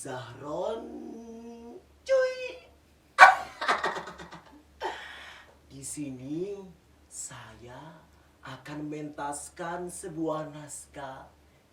Zahron, cuy. Di sini saya akan mentaskan sebuah naskah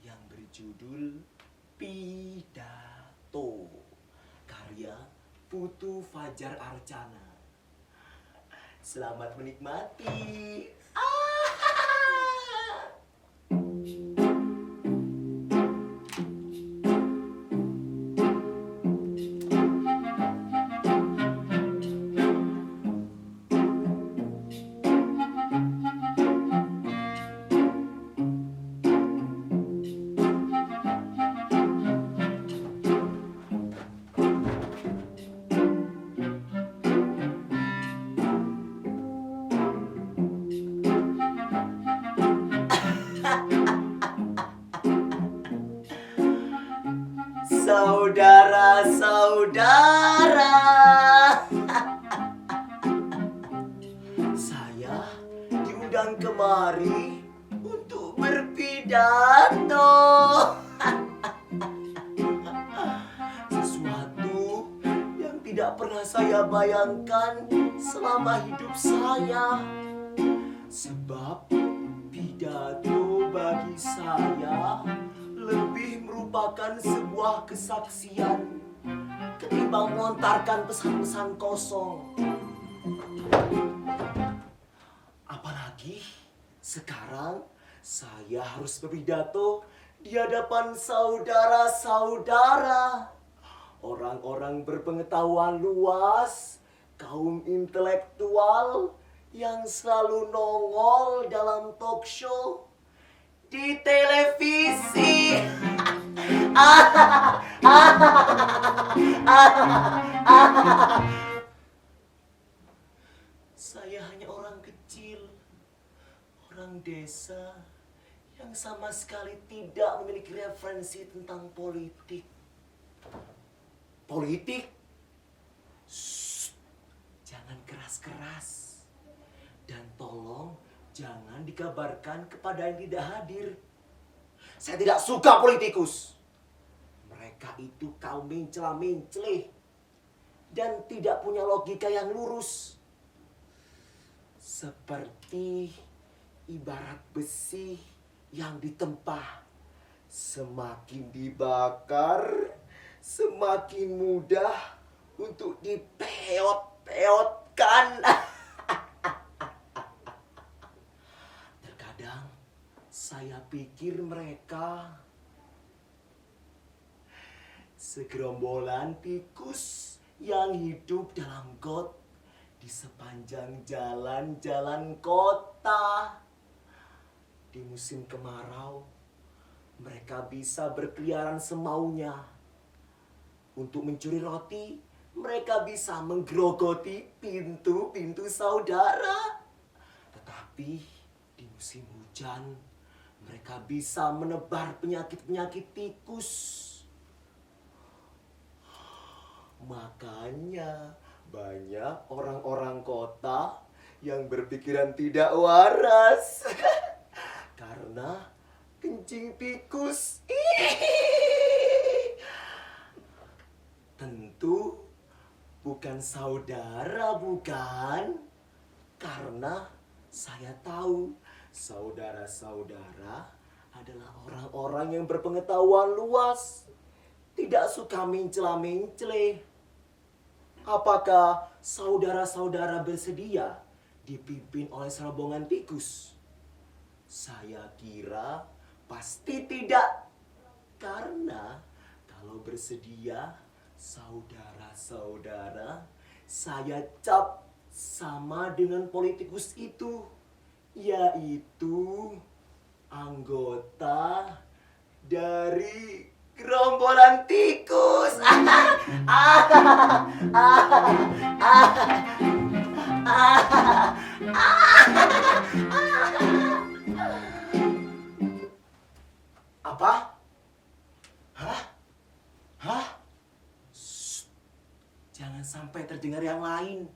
yang berjudul Pidato, karya Putu Fajar Arcana. Selamat menikmati. Saudara-saudara, saya diundang kemari untuk berpidato. Sesuatu yang tidak pernah saya bayangkan selama hidup saya. Sebab pidato bagi saya lebih merupakan sebuah kesaksian ketimbang melontarkan pesan-pesan kosong. Apalagi sekarang saya harus berpidato di hadapan saudara-saudara, orang-orang berpengetahuan luas, kaum intelektual yang selalu nongol dalam talk show di televisi. Saya hanya orang kecil, orang desa yang sama sekali tidak memiliki referensi tentang politik. Politik? Shh, jangan keras-keras. Dan tolong jangan dikabarkan kepada yang tidak hadir. Saya tidak suka politikus. Mereka itu kaum mencela-menceleh dan tidak punya logika yang lurus. Seperti ibarat besi yang ditempa. Semakin dibakar, semakin mudah untuk dipeot-peotkan. Terkadang saya pikir mereka segerombolan tikus yang hidup dalam got di sepanjang jalan-jalan kota. Di musim kemarau, mereka bisa berkeliaran semaunya. Untuk mencuri roti, mereka bisa menggerogoti pintu-pintu saudara. Tetapi di musim hujan, mereka bisa menebar penyakit-penyakit tikus. Makanya banyak orang-orang kota yang berpikiran tidak waras karena kencing tikus. Tentu bukan saudara, bukan? Karena saya tahu saudara-saudara adalah orang-orang yang berpengetahuan luas, tidak suka mencela-menceleh. Apakah saudara-saudara bersedia dipimpin oleh serombongan tikus? Saya kira pasti tidak. Karena kalau bersedia, saudara-saudara, saya cap sama dengan politikus itu, yaitu anggota dari gerombolan tikus. Apa? Hah? Hah? Shh. Jangan sampai terdengar yang lain.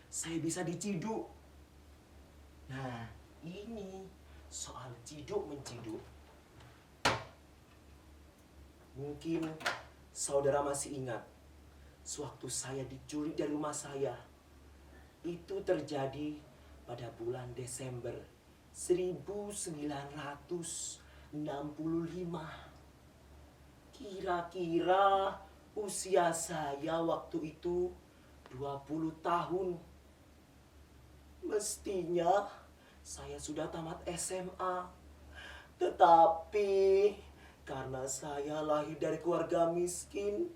Saya bisa diciduk. Nah, ini soal ciduk-menciduk. Mungkin Saudara masih ingat, sewaktu saya diculik dari rumah saya, itu terjadi pada bulan Desember 1965. Kira-kira usia saya waktu itu 20 tahun. Mestinya saya sudah tamat SMA. Tetapi karena saya lahir dari keluarga miskin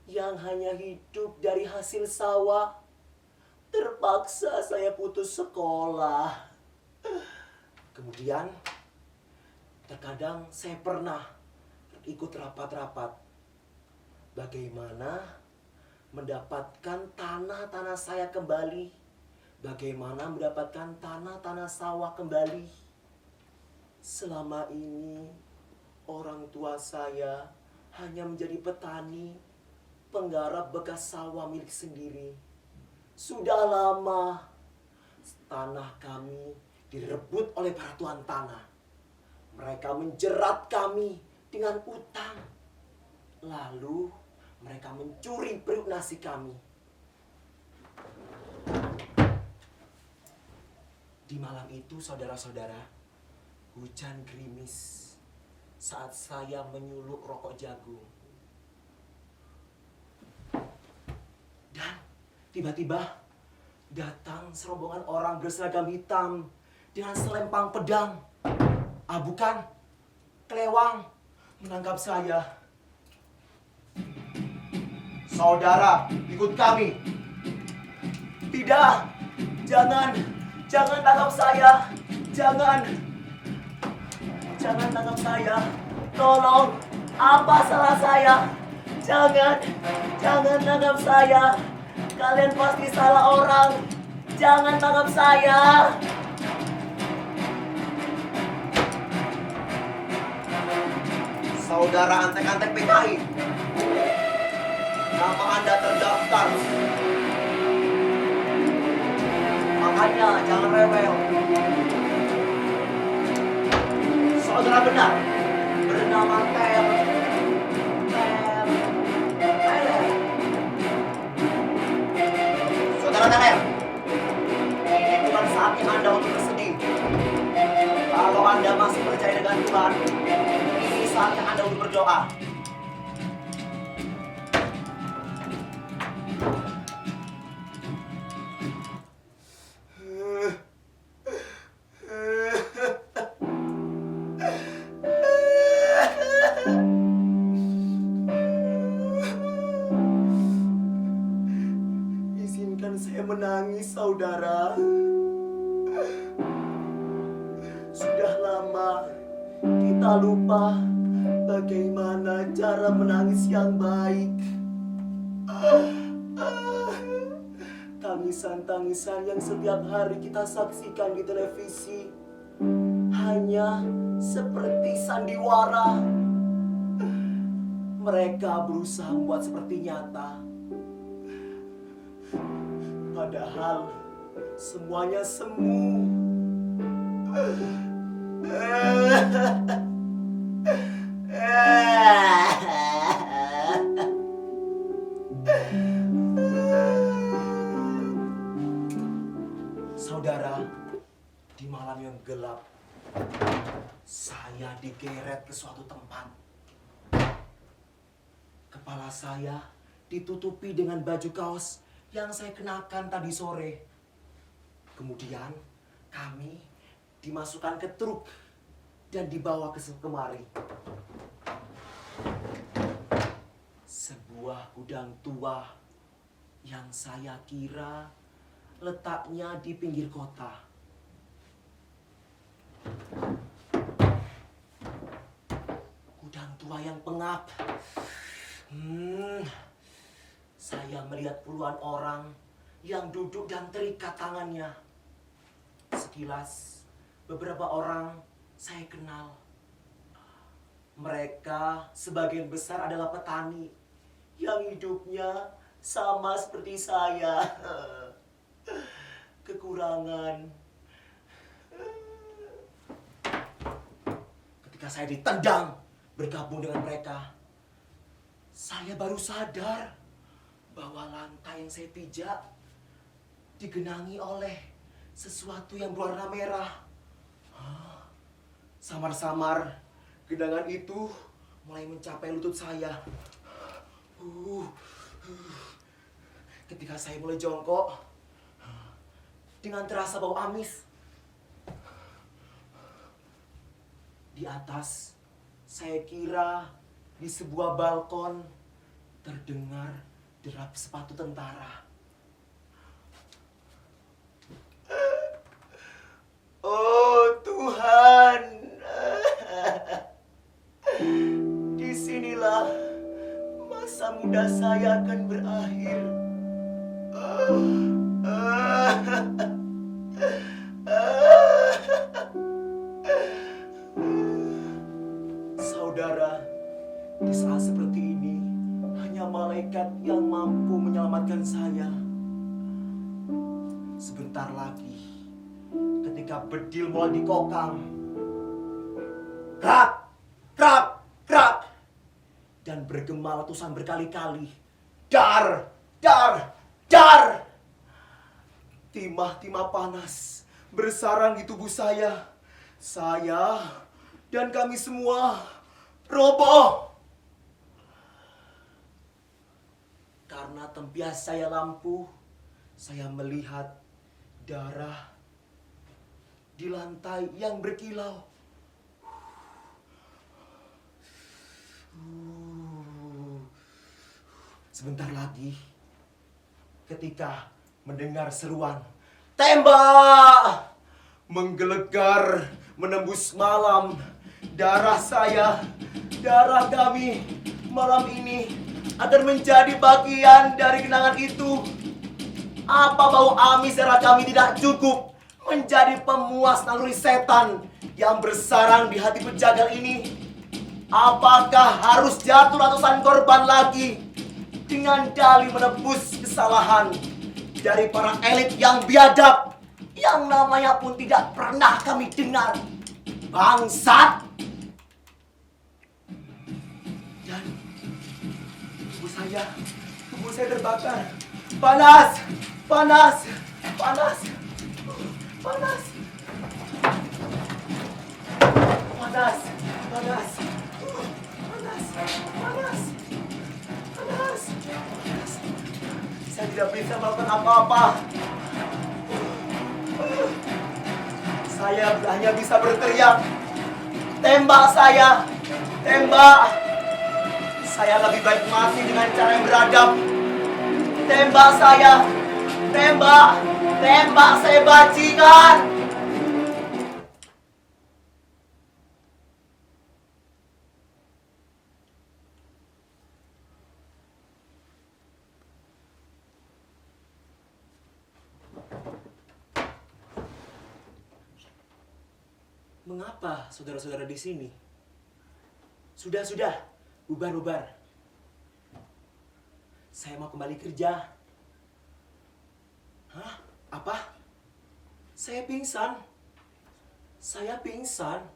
yang hanya hidup dari hasil sawah, terpaksa saya putus sekolah. Kemudian terkadang saya pernah ikut rapat-rapat bagaimana mendapatkan tanah-tanah saya kembali, bagaimana mendapatkan tanah-tanah sawah kembali. Selama ini orang tua saya hanya menjadi petani, penggarap bekas sawah milik sendiri. Sudah lama tanah kami direbut oleh para tuan tanah. Mereka menjerat kami dengan utang. Lalu mereka mencuri perut nasi kami. Di malam itu, saudara-saudara, hujan gerimis saat saya menyulup rokok jagung. Dan tiba-tiba datang serombongan orang berseragam hitam dengan selempang pedang, bukan, kelewang, menangkap saya. Saudara, ikut kami. Tidak, jangan tangkap saya. Jangan tangkap saya. Tolong, apa salah saya? Jangan tangkap saya. Kalian pasti salah orang. Jangan tangkap saya. Saudara antek-antek PKI, nama Anda terdaftar. Makanya jangan rewel. Saudara benar, bernama Tel. Saudara Tel, ini bukan saatnya Anda untuk bersedih. Kalau Anda masih percaya dengan Tuhan, ini saatnya Anda untuk berdoa. Izinkan saya menangis, saudara. Sudah lama kita lupa bagaimana cara menangis yang baik. Tangisan-tangisan yang setiap hari kita saksikan di televisi hanya seperti sandiwara. Mereka berusaha membuat seperti nyata. Padahal semuanya semu. Saudara, di malam yang gelap, saya digeret ke suatu tempat. Kepala saya ditutupi dengan baju kaos yang saya kenakan tadi sore. Kemudian kami dimasukkan ke truk dan dibawa ke kemari. Sebuah gudang tua yang saya kira letaknya di pinggir kota. Gudang tua yang pengap. Saya melihat puluhan orang yang duduk dan terikat tangannya. Sekilas, beberapa orang saya kenal. Mereka sebagian besar adalah petani yang hidupnya sama seperti saya. Kekurangan. Ketika saya ditendang bergabung dengan mereka, saya baru sadar bahwa lantai yang saya pijak digenangi oleh sesuatu yang berwarna merah. Samar-samar genangan itu mulai mencapai lutut saya. Ketika saya mulai jongkok, dengan terasa bau amis. Di atas, saya kira di sebuah balkon terdengar derap sepatu tentara. Oh Tuhan, disinilah masa muda saya akan berakhir. Saudara, di saat seperti ini hanya malaikat yang mampu menyelamatkan saya. Sebentar lagi, ketika bedil mulai dikokang, krak, krak, krak, dan bergema letusan berkali-kali, dar, dar, dar. Timah-timah panas bersarang di tubuh saya. Saya dan kami semua roboh. Karena tempias saya lampu, saya melihat darah di lantai yang berkilau. Sebentar lagi, ketika mendengar seruan, tembak! Menggelegar, menembus malam. Darah saya, darah kami malam ini akan menjadi bagian dari kenangan itu. Apa bau amis darah kami tidak cukup menjadi pemuas naluri setan yang bersarang di hati penjagal ini? Apakah harus jatuh ratusan korban lagi dengan dalih menebus kesalahan dari para elit yang biadab yang namanya pun tidak pernah kami dengar? Bangsat! Dan tubuh saya terbakar. Panas, panas, panas, panas, panas, panas, panas, panas, panas. Saya tidak bisa melakukan apa-apa. Saya hanya bisa berteriak, tembak saya, tembak. Saya lebih baik mati dengan cara yang beradab. Tembak saya, tembak, tembak saya bajingan. Mengapa saudara-saudara di sini? Sudah, bubar. Saya mau kembali kerja. Hah? Apa? Saya pingsan? Saya pingsan?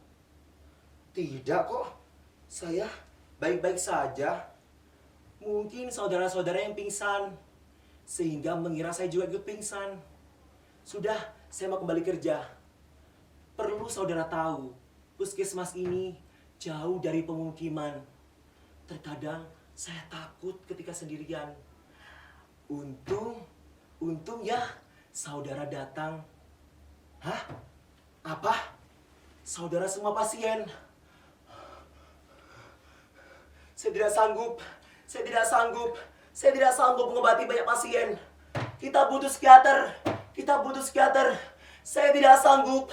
Tidak kok. Saya baik-baik saja. Mungkin saudara-saudara yang pingsan, sehingga mengira saya juga ikut pingsan. Sudah, saya mau kembali kerja. Perlu saudara tahu, puskesmas ini jauh dari pemukiman. Terkadang saya takut ketika sendirian. Untung ya saudara datang. Hah? Apa? Saudara semua pasien? Saya tidak sanggup mengobati banyak pasien. Kita butuh psikiater. Saya tidak sanggup.